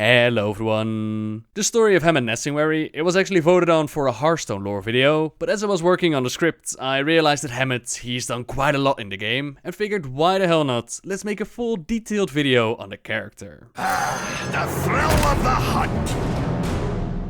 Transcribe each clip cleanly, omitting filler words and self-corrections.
Hello everyone. The story of Hemet Nesingwary, it was actually voted on for a Hearthstone lore video, but as I was working on the script, I realized that Hemet, he's done quite a lot in the game, and figured why the hell not, let's make a full detailed video on the character. The thrill of the hunt!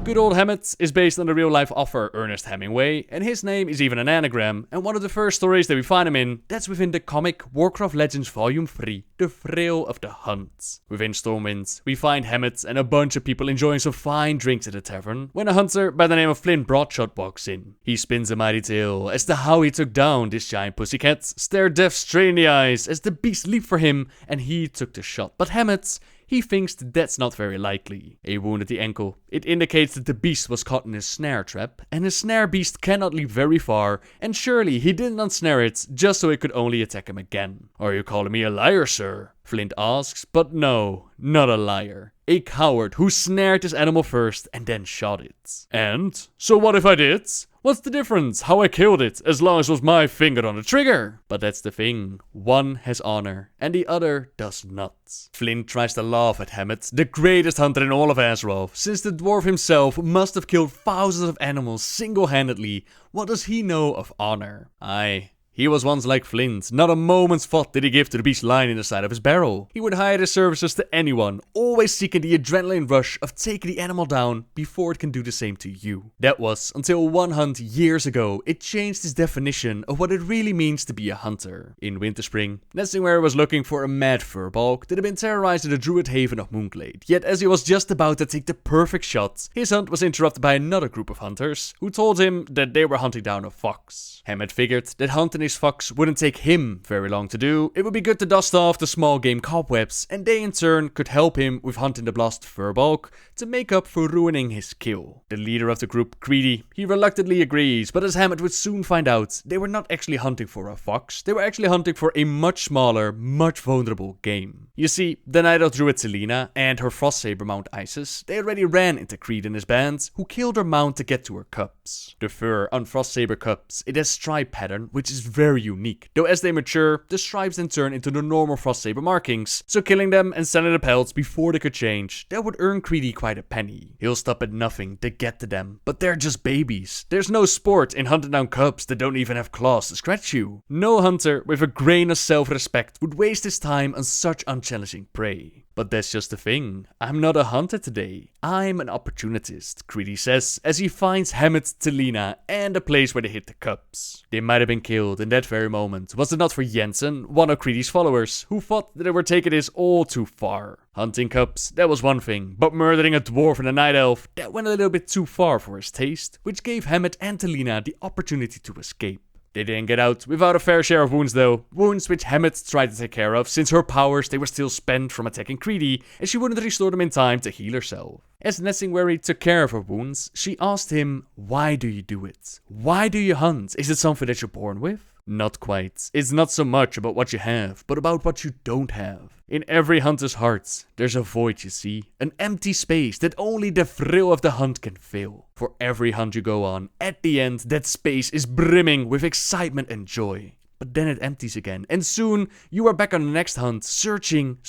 Good old Hemet is based on the real life author Ernest Hemingway, and his name is even an anagram, and one of the first stories that we find him in, that's within the comic Warcraft Legends Volume 3, The Thrill of the Hunt. Within Stormwind, we find Hemet and a bunch of people enjoying some fine drinks at a tavern, when a hunter by the name of Flint Broadshot walks in. He spins a mighty tale as to how he took down this giant pussycat, stared death straight in the eyes as the beast leaped for him, and he took the shot. But Hemet, he thinks that's not very likely. A wound at the ankle. It indicates that the beast was caught in a snare trap, and a snare beast cannot leap very far, and surely he didn't unsnare it just so it could only attack him again. Are you calling me a liar, sir? Flint asks, but no, not a liar. A coward who snared this animal first and then shot it. And? So what if I did? What's the difference how I killed it, as long as it was my finger on the trigger? But that's the thing. One has honor, and the other does not. Flint tries to laugh at Hemet, the greatest hunter in all of Azeroth, since the dwarf himself must have killed thousands of animals single-handedly. What does he know of honor? Aye. He was once like Flint. Not a moment's thought did he give to the beast lying in the side of his barrel. He would hire his services to anyone, always seeking the adrenaline rush of taking the animal down before it can do the same to you. That was until one hunt years ago, it changed his definition of what it really means to be a hunter. In Winterspring, Nesingwary was looking for a mad furbolg that had been terrorizing the druid haven of Moonglade. Yet as he was just about to take the perfect shot, his hunt was interrupted by another group of hunters, who told him that they were hunting down a fox. Hemet figured that hunting his fox wouldn't take him very long to do. It would be good to dust off the small game cobwebs, and they in turn could help him with hunting the blast furbolg to make up for ruining his kill. The leader of the group, Greedy, he reluctantly agrees, but as Hemet would soon find out, they were not actually hunting for a fox, they were actually hunting for a much smaller, much vulnerable game. You see, the Night Elf Druid Selena and her Frostsaber mount Isis, they already ran into Creed and his band, who killed her mount to get to her cubs. The fur on Frostsaber cubs, it has stripe pattern, which is very unique, though as they mature, the stripes then turn into the normal Frostsaber markings, so killing them and selling the pelts before they could change, that would earn Creedy quite a penny. He'll stop at nothing to get to them, but they're just babies. There's no sport in hunting down cubs that don't even have claws to scratch you. No hunter with a grain of self-respect would waste his time on such unchallenging prey. But that's just the thing. I'm not a hunter today. I'm an opportunist, Creedy says as he finds Hemet, Telina, and the place where they hit the cubs. They might have been killed in that very moment, was it not for Jensen, one of Creedy's followers, who thought that they were taking this all too far. Hunting cubs, that was one thing, but murdering a dwarf and a night elf, that went a little bit too far for his taste, which gave Hemet and Telina the opportunity to escape. They didn't get out without a fair share of wounds though, wounds which Hemet tried to take care of since her powers they were still spent from attacking Creedy and she wouldn't restore them in time to heal herself. As Nesingwary took care of her wounds, she asked him, why do you do it? Why do you hunt? Is it something that you're born with? Not quite. It's not so much about what you have, but about what you don't have. In every hunter's heart, there's a void, you see. An empty space that only the thrill of the hunt can fill. For every hunt you go on, at the end, that space is brimming with excitement and joy. But then it empties again, and soon you are back on the next hunt, searching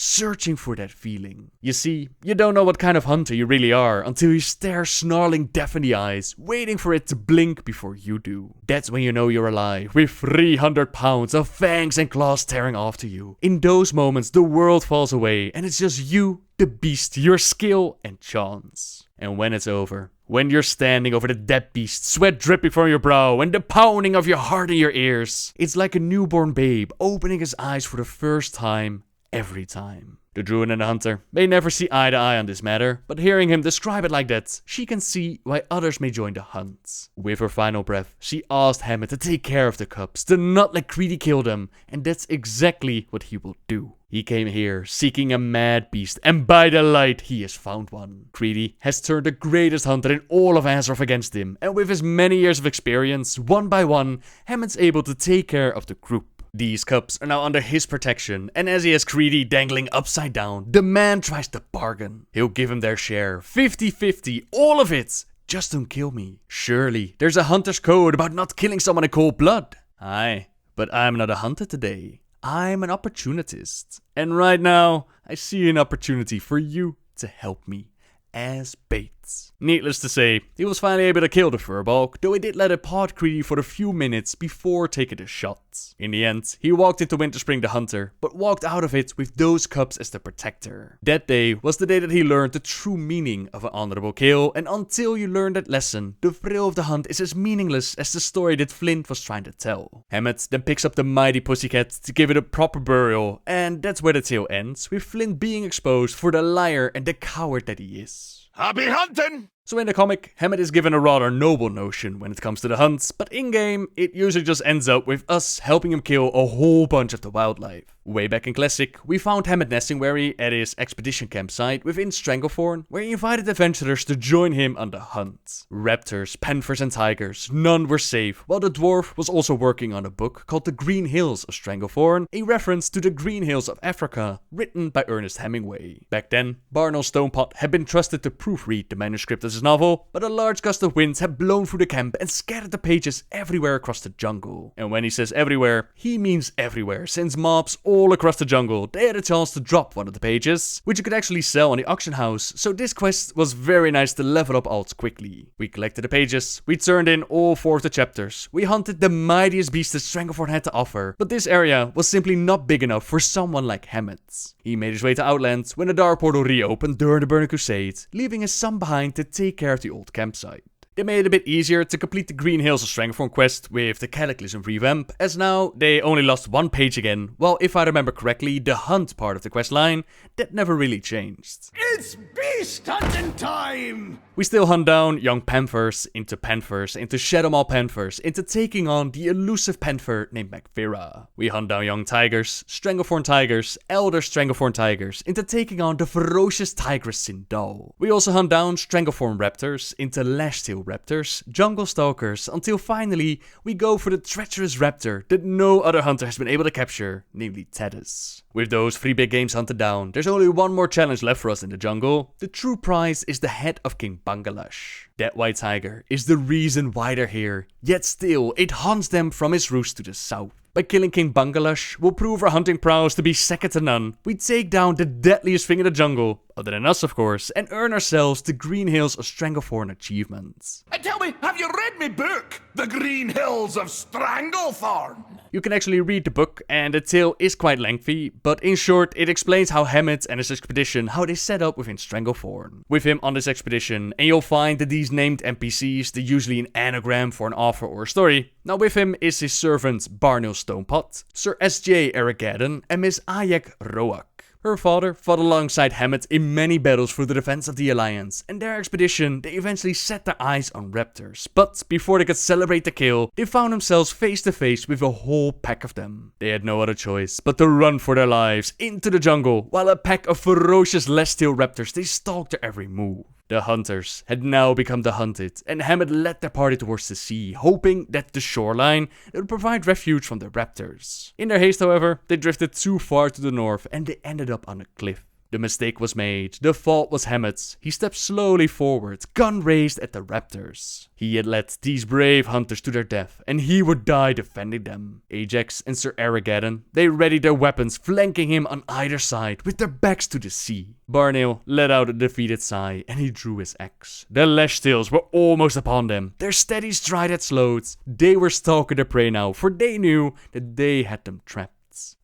for that feeling. You see, you don't know what kind of hunter you really are until you stare snarling death in the eyes, waiting for it to blink before you do. That's when you know you're alive, with 300 pounds of fangs and claws tearing after you. In those moments, the world falls away, and it's just you, the beast, your skill, and chance. And when it's over, when you're standing over the dead beast, sweat dripping from your brow and the pounding of your heart in your ears, it's like a newborn babe opening his eyes for the first time, every time. The druid and the hunter may never see eye to eye on this matter, but hearing him describe it like that, she can see why others may join the hunt. With her final breath, she asked Hemet to take care of the cubs, to not let Creedy kill them, and that's exactly what he will do. He came here seeking a mad beast, and by the light, he has found one. Creedy has turned the greatest hunter in all of Azeroth against him, and with his many years of experience, one by one, Hemet's able to take care of the group. These cubs are now under his protection, and as he has Creedy dangling upside down, the man tries to bargain. He'll give him their share, 50-50, all of it. Just don't kill me. Surely, there's a hunter's code about not killing someone in cold blood. Aye, but I'm not a hunter today. I'm an opportunist. And right now, I see an opportunity for you to help me. as bait. Needless to say, he was finally able to kill the Furbolg, though he did let it pod greedy for a few minutes before taking the shot. In the end, he walked into Winterspring the Hunter, but walked out of it with those cubs as the protector. That day was the day that he learned the true meaning of an honorable kill, and until you learn that lesson, the thrill of the hunt is as meaningless as the story that Flint was trying to tell. Hemet then picks up the mighty pussycat to give it a proper burial, and that's where the tale ends, with Flint being exposed for the liar and the coward that he is. Happy hunting! So in the comic, Hemet is given a rather noble notion when it comes to the hunts, but in-game, it usually just ends up with us helping him kill a whole bunch of the wildlife. Way back in Classic, we found Hemet Nesingwary at his expedition campsite within Stranglethorn, where he invited adventurers to join him on the hunt. Raptors, panthers and tigers, none were safe, while the dwarf was also working on a book called The Green Hills of Stranglethorn, a reference to the Green Hills of Africa, written by Ernest Hemingway. Back then, Barnell Stonepot had been trusted to proofread the manuscript of his novel, but a large gust of winds had blown through the camp and scattered the pages everywhere across the jungle. And when he says everywhere, he means everywhere, since mobs all across the jungle, they had a chance to drop one of the pages, which you could actually sell on the auction house, so this quest was very nice to level up alts quickly. We collected the pages, we turned in all 4 of the chapters, we hunted the mightiest beast that Stranglethorn had to offer, but this area was simply not big enough for someone like Hemet. He made his way to Outland when the Dark Portal reopened during the Burning Crusade, leaving his son behind to take care of the old campsite. They made it a bit easier to complete the Green Hills of Stranglethorn quest with the Cataclysm revamp, as now they only lost 1 page again, while if I remember correctly, the hunt part of the quest line, that never really changed. It's beast hunting time! We still hunt down young panthers, into Shadowmaw panthers, into taking on the elusive panther named Magvira. We hunt down young tigers, Stranglethorn tigers, elder Stranglethorn tigers, into taking on the ferocious tigress Sindal. We also hunt down Stranglethorn raptors, into Lashtail raptors, jungle stalkers, until finally we go for the treacherous raptor that no other hunter has been able to capture, namely Tethys. With those 3 big games hunted down, there's only one more challenge left for us in the jungle. The true prize is the head of King Bangalash. That white tiger is the reason why they're here, yet still it hunts them from his roost to the south. By killing King Bangalash, we'll prove our hunting prowess to be second to none. We take down the deadliest thing in the jungle, other than us of course, and earn ourselves the Green Hills of Stranglethorn achievements. And tell me, have you read me book, The Green Hills of Stranglethorn? You can actually read the book, and the tale is quite lengthy, but in short, it explains how Hemet and his expedition, how they set up within Stranglethorn. With him on this expedition, and you'll find that these named NPCs, they're usually an anagram for an offer or a story. Now with him is his servant Barnell Stonepot, Sir S.J. Erigaden, and Miss Ayek Roak. Her father fought alongside Hemet in many battles for the defense of the Alliance, and their expedition, they eventually set their eyes on raptors. But before they could celebrate the kill, they found themselves face to face with a whole pack of them. They had no other choice but to run for their lives into the jungle, while a pack of ferocious Lashtail raptors, they stalked their every move. The hunters had now become the hunted, and Hemet led their party towards the sea, hoping that the shoreline would provide refuge from the raptors. In their haste, however, they drifted too far to the north and they ended up on a cliff. The mistake was made. The fault was Hemet's. He stepped slowly forward, gun raised at the raptors. He had led these brave hunters to their death, and he would die defending them. Ajax and Sir Erigaden, they readied their weapons, flanking him on either side, with their backs to the sea. Barnell let out a defeated sigh, and he drew his axe. The Lashtails were almost upon them. Their steady stride had slowed. They were stalking their prey now, for they knew that they had them trapped.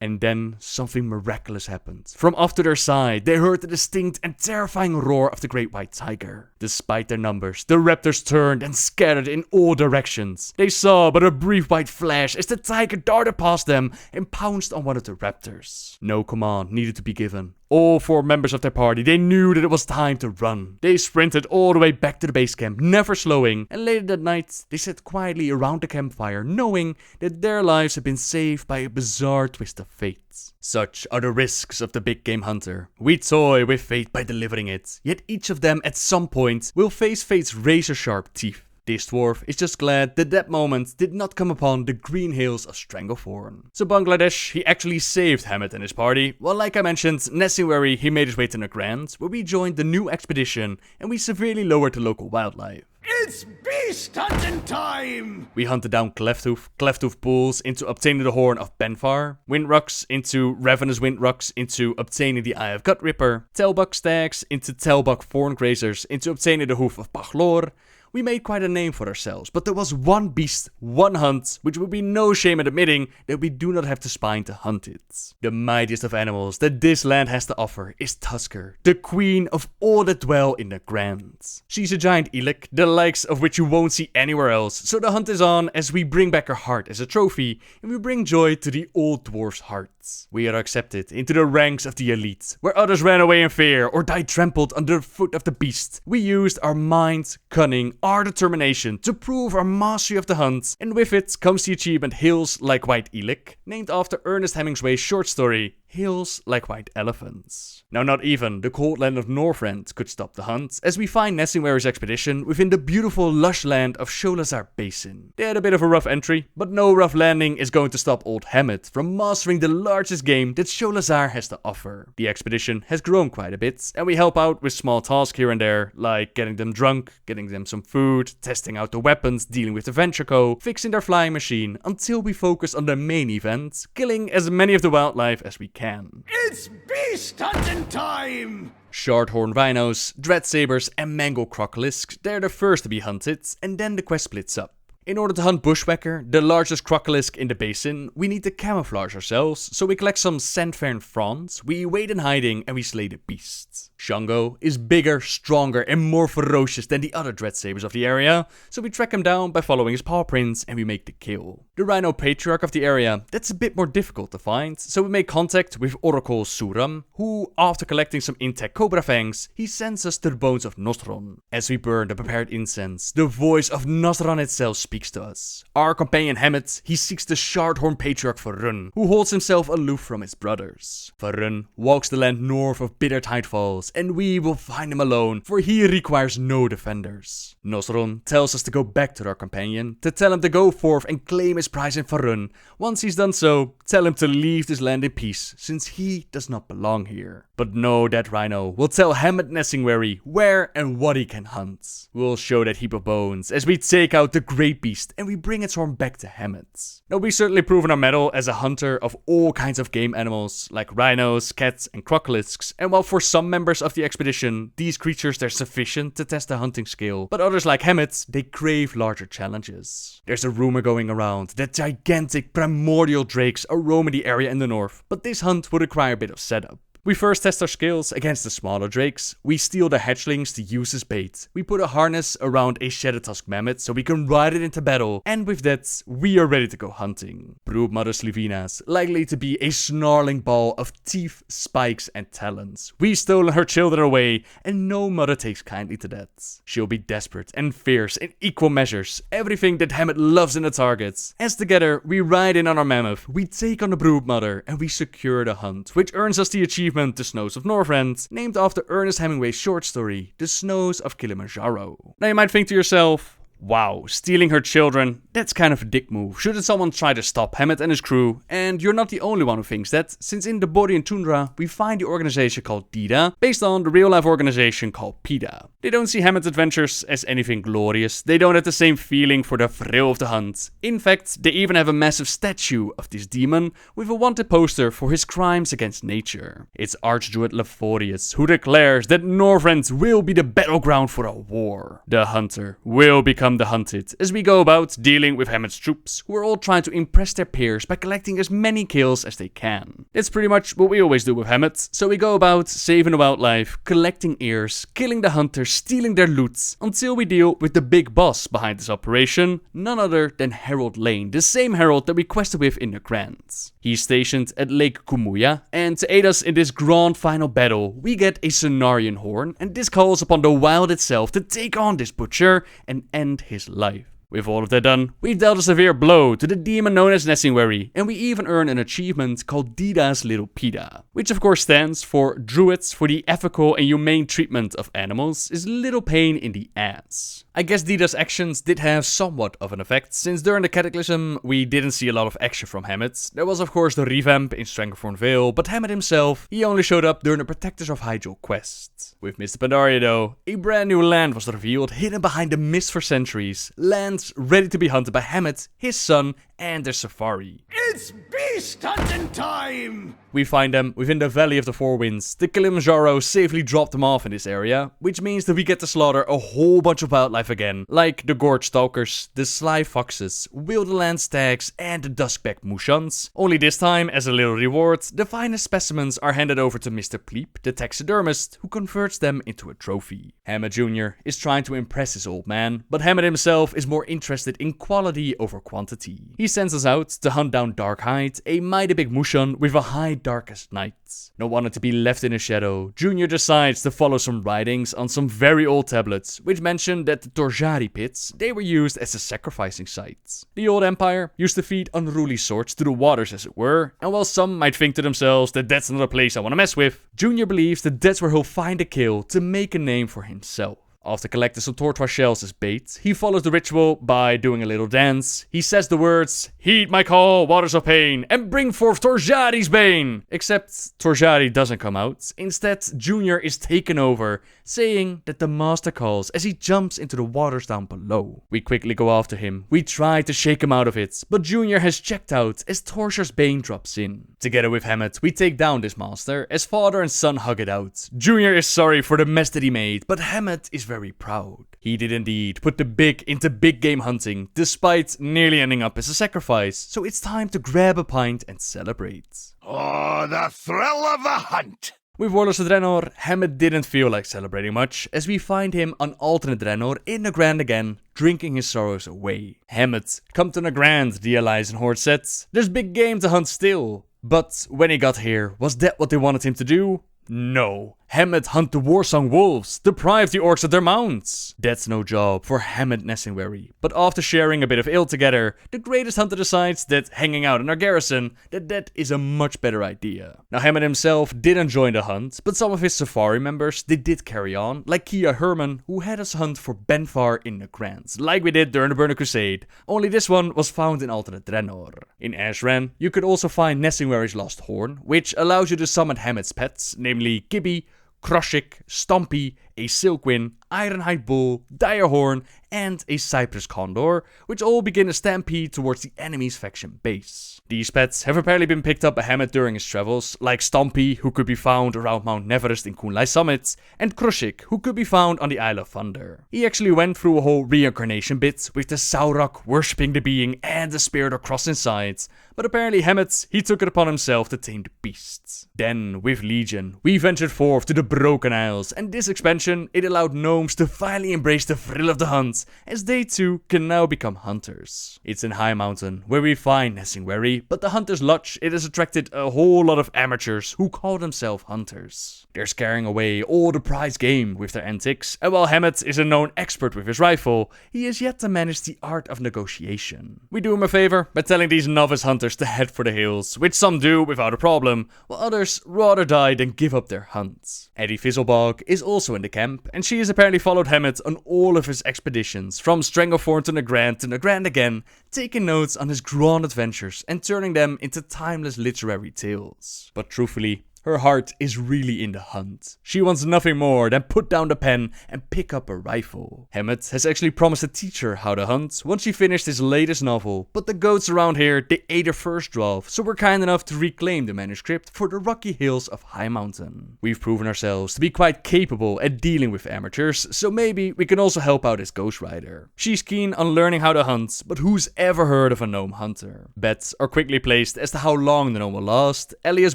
And then something miraculous happened. From off to their side, they heard the distinct and terrifying roar of the great white tiger. Despite their numbers, the raptors turned and scattered in all directions. They saw but a brief white flash as the tiger darted past them and pounced on one of the raptors. No command needed to be given. All 4 members of their party, they knew that it was time to run. They sprinted all the way back to the base camp, never slowing, and later that night, they sat quietly around the campfire, knowing that their lives had been saved by a bizarre twist of fate. Such are the risks of the big game hunter. We toy with fate by delivering it, yet each of them at some point will face fate's razor-sharp teeth. This dwarf is just glad that that moment did not come upon the Green Hills of Stranglethorn. So Bangladesh, he actually saved Hemet and his party, while like I mentioned, Nesingwary, he made his way to Nagrand, where we joined the new expedition and we severely lowered the local wildlife. It's beast hunting time! We hunted down Clefthoof pools into obtaining the Horn of Benfar, Windrucks into Ravenous Windrucks into obtaining the Eye of Gutripper, Telbuck Stags into Telbuck Thorngrazers into obtaining the Hoof of Bachlor. We made quite a name for ourselves, but there was one beast, one hunt, which would be no shame in admitting that we do not have the spine to hunt it. The mightiest of animals that this land has to offer is Tusker, the queen of all that dwell in the Grants. She's a giant Elec, the likes of which you won't see anywhere else, so the hunt is on as we bring back her heart as a trophy, and we bring joy to the old dwarf's hearts. We are accepted into the ranks of the elite, where others ran away in fear or died trampled under the foot of the beast. We used our mind, cunning, our determination to prove our mastery of the hunt, and with it comes the achievement Hills Like White Elec, named after Ernest Hemingway's short story Hills Like White Elephants. Now not even the cold land of Northrend could stop the hunt, as we find Nesingwary's expedition within the beautiful lush land of Sholazar Basin. They had a bit of a rough entry, but no rough landing is going to stop old Hemet from mastering the largest game that Sholazar has to offer. The expedition has grown quite a bit, and we help out with small tasks here and there, like getting them drunk, getting them some food, testing out the weapons, dealing with the Venture Co, fixing their flying machine, until we focus on the main event, killing as many of the wildlife as we can. It's beast hunting time! Shardhorn rhinos, dread sabers, and mango crocolisks, they're the first to be hunted, and then the quest splits up. In order to hunt Bushwhacker, the largest crocolisk in the basin, we need to camouflage ourselves, so we collect some sandfern fronds, we wait in hiding, and we slay the beasts. Shango is bigger, stronger, and more ferocious than the other dread sabers of the area, so we track him down by following his paw prints, and we make the kill. The Rhino Patriarch of the area, that's a bit more difficult to find, so we make contact with Oracle Suram, who, after collecting some intact cobra fangs, he sends us to the bones of Nostron. As we burn the prepared incense, the voice of Nostron itself speaks to us. Our companion Hemet, he seeks the Shardhorn Patriarch Varun, who holds himself aloof from his brothers. Varun walks the land north of Bitter Tide Falls, and we will find him alone, for he requires no defenders. Nostron tells us to go back to our companion, to tell him to go forth and claim his prize in Varun. Once he's done so, tell him to leave this land in peace, since he does not belong here. But no, that Rhino will tell Hemet Nesingwary where and what he can hunt. We'll show that heap of bones as we take out the great beast and we bring its horn back to Hemet. Now, we've certainly proven our mettle as a hunter of all kinds of game animals, like rhinos, cats, and crocolisks, and while for some members of the expedition, these creatures they're sufficient to test their hunting skill, but others like Hemet, they crave larger challenges. There's a rumor going around that gigantic primordial drakes are roaming the area in the north, but this hunt would require a bit of setup. We first test our skills against the smaller drakes. We steal the hatchlings to use as bait. We put a harness around a Shadowtusk mammoth so we can ride it into battle. And with that, we are ready to go hunting. Broodmother Slivinas, likely to be a snarling ball of teeth, spikes, and talons. We've stolen her children away, and no mother takes kindly to that. She'll be desperate and fierce in equal measures. Everything that Hemet loves in the targets. As together, we ride in on our mammoth, we take on the Broodmother, and we secure the hunt, which earns us the achievement The Snows of Northrend, named after Ernest Hemingway's short story, The Snows of Kilimanjaro. Now you might think to yourself, wow, stealing her children, that's kind of a dick move. Shouldn't someone try to stop Hemet and his crew? And you're not the only one who thinks that, since in the Borean Tundra, we find the organization called DIDA, based on the real-life organization called PETA. They don't see Hemet's adventures as anything glorious, they don't have the same feeling for the thrill of the hunt. In fact, they even have a massive statue of this demon, with a wanted poster for his crimes against nature. It's Archdruid Leforius, who declares that Northrend will be the battleground for a war. The hunter will become the hunted, as we go about dealing with Hemet's troops, who are all trying to impress their peers by collecting as many kills as they can. It's pretty much what we always do with Hemet, so we go about saving the wildlife, collecting ears, killing the hunters, stealing their loot, until we deal with the big boss behind this operation, none other than Herald Lane, the same herald that we quested with in the Grants. He's stationed at Lake Kumuya, and to aid us in this grand final battle, we get a Cenarian horn, and this calls upon the wild itself to take on this butcher and end his life. With all of that done, we've dealt a severe blow to the demon known as Nesingwary, and we even earn an achievement called Dida's Little PETA, which of course stands for Druids for the ethical and humane treatment of animals is little pain in the ass. I guess Dida's actions did have somewhat of an effect, since during the Cataclysm we didn't see a lot of action from Hemet. There was of course the revamp in Stranglethorn Vale, but Hemet himself, he only showed up during the Protectors of Hyjal quest. With Mr. Pandaria though, a brand new land was revealed hidden behind the mist for centuries, lands ready to be hunted by Hemet, his son, and their safari. It's beast hunting time! We find them within the Valley of the Four Winds. The Kilimanjaro safely dropped them off in this area, which means that we get to slaughter a whole bunch of wildlife again, like the Gorge Stalkers, the Sly Foxes, Wilderland Stags, and the Duskback Mushans. Only this time, as a little reward, the finest specimens are handed over to Mr. Pleep, the taxidermist, who converts them into a trophy. Hemet Jr. is trying to impress his old man, but Hemet himself is more interested in quality over quantity. He sends us out to hunt down Darkhide, a mighty big Mushan with a high darkest night. Not wanting to be left in a shadow, Junior decides to follow some writings on some very old tablets, which mention that the Torjari pits, they were used as a sacrificing site. The old empire used to feed unruly swords to the waters as it were, and while some might think to themselves that that's not a place I want to mess with, Junior believes that that's where he'll find a kill to make a name for himself. After collecting some tortoise shells as bait, he follows the ritual by doing a little dance. He says the words, "Heed my call, waters of pain, and bring forth Torjari's bane!" Except Torjari doesn't come out. Instead, Junior is taken over, saying that the master calls as he jumps into the waters down below. We quickly go after him. We try to shake him out of it, but Junior has checked out as Torjar's bane drops in. Together with Hemet, we take down this master as father and son hug it out. Junior is sorry for the mess that he made, but Hemet is very proud. He did indeed put the big into big game hunting, despite nearly ending up as a sacrifice, so it's time to grab a pint and celebrate. Oh, the thrill of the hunt! With Warlords of Draenor, Hemet didn't feel like celebrating much, as we find him on alternate Draenor in Nagrand again, drinking his sorrows away. Hemet, come to Nagrand, the allies and Horde said. There's big game to hunt still. But when he got here, was that what they wanted him to do? No. Hemet hunt the Warsong Wolves, deprive the orcs of their mounts. That's no job for Hemet Nesingwary. But after sharing a bit of ale together, the greatest hunter decides that hanging out in our garrison, that is a much better idea. Now Hemet himself didn't join the hunt, but some of his safari members, they did carry on, like Kia Herman, who had us hunt for Benfar in Nagrand, like we did during the Burning Crusade, only this one was found in alternate Draenor. In Ashran, you could also find Nesingwary's Lost Horn, which allows you to summon Hemet's pets, namely Gibby, Kroshik, Stompy, a Silkwin, Ironhide Bull, Direhorn, and a Cypress Condor, which all begin a stampede towards the enemy's faction base. These pets have apparently been picked up by Hemet during his travels, like Stompy, who could be found around Mount Neverest in Kunlai Summit, and Kroshik, who could be found on the Isle of Thunder. He actually went through a whole reincarnation bit, with the Saurak worshipping the being and the spirit of cross inside, but apparently Hemet, he took it upon himself to tame the beasts. Then, with Legion, we ventured forth to the Broken Isles, and this expansion, it allowed gnomes to finally embrace the thrill of the hunt, as they too can now become hunters. It's in High Mountain where we find Nesingwary, but the Hunter's Lodge, it has attracted a whole lot of amateurs who call themselves hunters. They're scaring away all the prize game with their antics, and while Hemet is a known expert with his rifle, he is yet to manage the art of negotiation. We do him a favor by telling these novice hunters to head for the hills, which some do without a problem, while others rather die than give up their hunts. Eddie Fizzlebog is also in the camp, and she has apparently followed Hemet on all of his expeditions, from Stranglethorn to Nagrand again, taking notes on his grand adventures and turning them into timeless literary tales. But truthfully, her heart is really in the hunt. She wants nothing more than put down the pen and pick up a rifle. Hemet has actually promised to teach her how to hunt once she finished his latest novel, but the goats around here, they ate her first draft, so we're kind enough to reclaim the manuscript for the rocky hills of High Mountain. We've proven ourselves to be quite capable at dealing with amateurs, so maybe we can also help out as ghostwriter. She's keen on learning how to hunt, but who's ever heard of a gnome hunter? Bets are quickly placed as to how long the gnome will last. Elias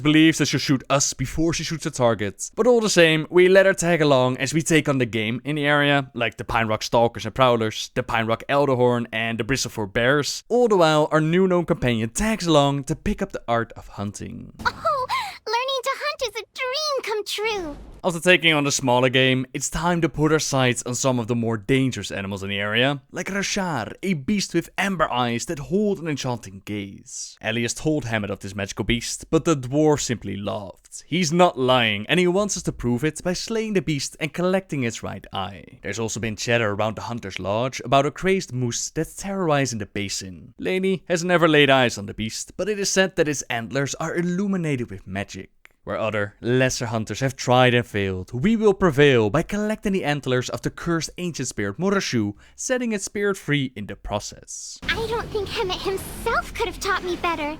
believes that she'll shoot us before she shoots a target, but all the same, we let her tag along as we take on the game in the area, like the Pine Rock Stalkers and Prowlers, the Pine Rock Elderhorn, and the Bristleford Bears. All the while, our new gnome companion tags along to pick up the art of hunting. Oh, learning to hunt is a dream come true. After taking on the smaller game, it's time to put our sights on some of the more dangerous animals in the area, like Rashar, a beast with amber eyes that hold an enchanting gaze. Elias told Hemet of this magical beast, but the dwarf simply laughed. He's not lying, and he wants us to prove it by slaying the beast and collecting its right eye. There's also been chatter around the hunter's lodge about a crazed moose that's terrorizing the basin. Lainey has never laid eyes on the beast, but it is said that its antlers are illuminated with magic. Where other, lesser hunters have tried and failed, we will prevail by collecting the antlers of the cursed ancient spirit Morashu, setting its spirit free in the process. I don't think Hemet himself could have taught me better.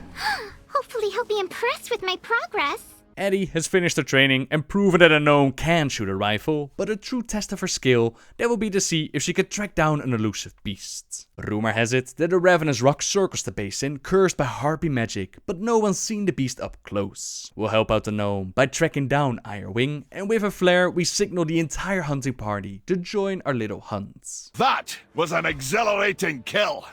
Hopefully he'll be impressed with my progress. Eddie has finished her training and proven that a gnome can shoot a rifle, but a true test of her skill that will be to see if she can track down an elusive beast. Rumor has it that a ravenous rock circles the basin, cursed by harpy magic, but no one's seen the beast up close. We'll help out the gnome by tracking down Irewing, and with a flare we signal the entire hunting party to join our little hunts. That was an exhilarating kill.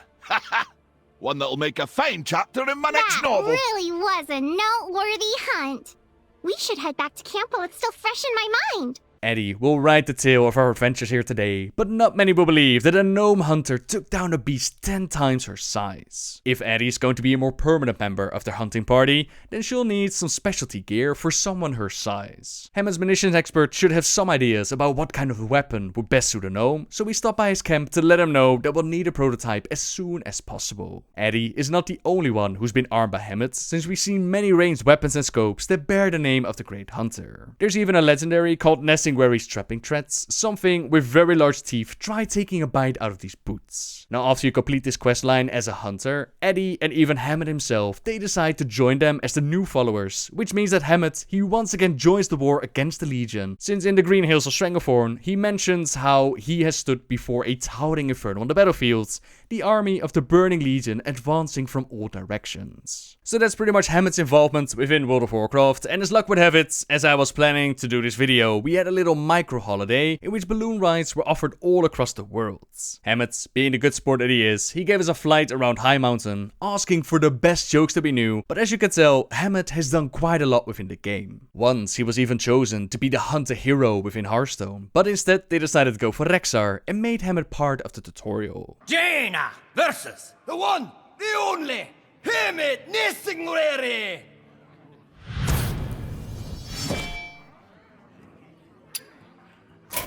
One that'll make a fine chapter in my next novel. That really was a noteworthy hunt. We should head back to camp while it's still fresh in my mind. Eddie will write the tale of our adventures here today, but not many will believe that a gnome hunter took down a beast 10 times her size. If Eddie is going to be a more permanent member of their hunting party, then she'll need some specialty gear for someone her size. Hemet's munitions expert should have some ideas about what kind of weapon would best suit a gnome, so we stop by his camp to let him know that we'll need a prototype as soon as possible. Eddie is not the only one who's been armed by Hemet, since we've seen many ranged weapons and scopes that bear the name of the Great Hunter. There's even a legendary called Nesingwary's trapping threads, something with very large teeth. Try taking a bite out of these boots. Now after you complete this questline as a hunter, Eddie and even Hemet himself, they decide to join them as the new followers, which means that Hemet, he once again joins the war against the Legion, since in the Green Hills of Stranglethorn, he mentions how he has stood before a towering inferno on the battlefields, the army of the Burning Legion advancing from all directions. So that's pretty much Hemet's involvement within World of Warcraft, and as luck would have it, as I was planning to do this video, we had a little micro holiday in which balloon rides were offered all across the world. Hemet, being the good sport that he is, he gave us a flight around High Mountain, asking for the best jokes that we knew, but as you can tell, Hemet has done quite a lot within the game. Once he was even chosen to be the hunter hero within Hearthstone, but instead they decided to go for Rexxar and made Hemet part of the tutorial. Jaina versus the one, the only, Hemet Nesingwary!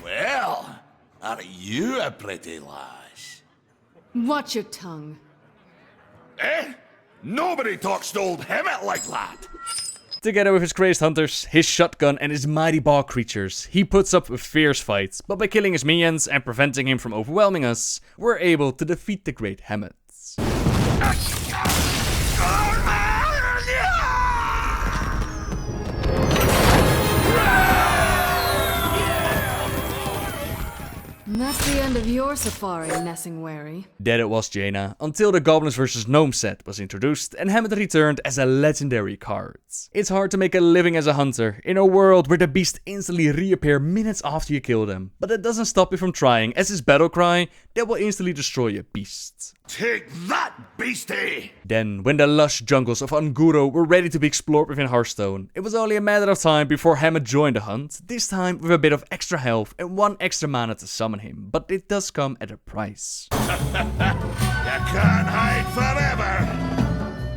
Well, are you a pretty lass? Watch your tongue. Eh? Nobody talks to old Hemet like that. Together with his crazed hunters, his shotgun and his mighty bog creatures, he puts up with fierce fights, but by killing his minions and preventing him from overwhelming us, we're able to defeat the great Hemet. That's the end of your safari, Nesingwary. That it was, Jaina, until the Goblins vs. Gnome set was introduced and Hemet returned as a legendary card. It's hard to make a living as a hunter in a world where the beasts instantly reappear minutes after you kill them, but that doesn't stop you from trying, as his battle cry that will instantly destroy a beast. Take that, beastie! Then, when the lush jungles of Unguro were ready to be explored within Hearthstone, it was only a matter of time before Hemet joined the hunt, this time with a bit of extra health and 1 extra mana to summon him, but it does come at a price. You can't hide forever!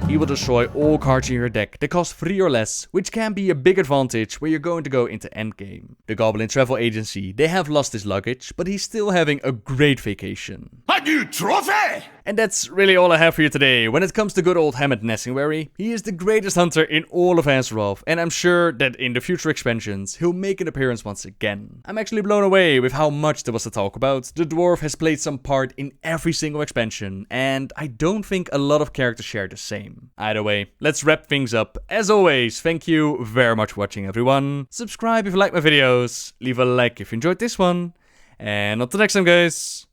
He will destroy all cards in your deck that cost 3 or less, which can be a big advantage where you're going to go into endgame. The Goblin travel agency, they have lost his luggage, but he's still having a great vacation. A new trophy! And that's really all I have for you today. When it comes to good old Hemet Nesingwary, he is the greatest hunter in all of Azeroth, and I'm sure that in the future expansions, he'll make an appearance once again. I'm actually blown away with how much there was to talk about. The dwarf has played some part in every single expansion, and I don't think a lot of characters share the same. Either way, let's wrap things up. As always, thank you very much for watching, everyone. Subscribe if you like my videos, leave a like if you enjoyed this one, and until next time, guys,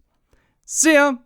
see ya!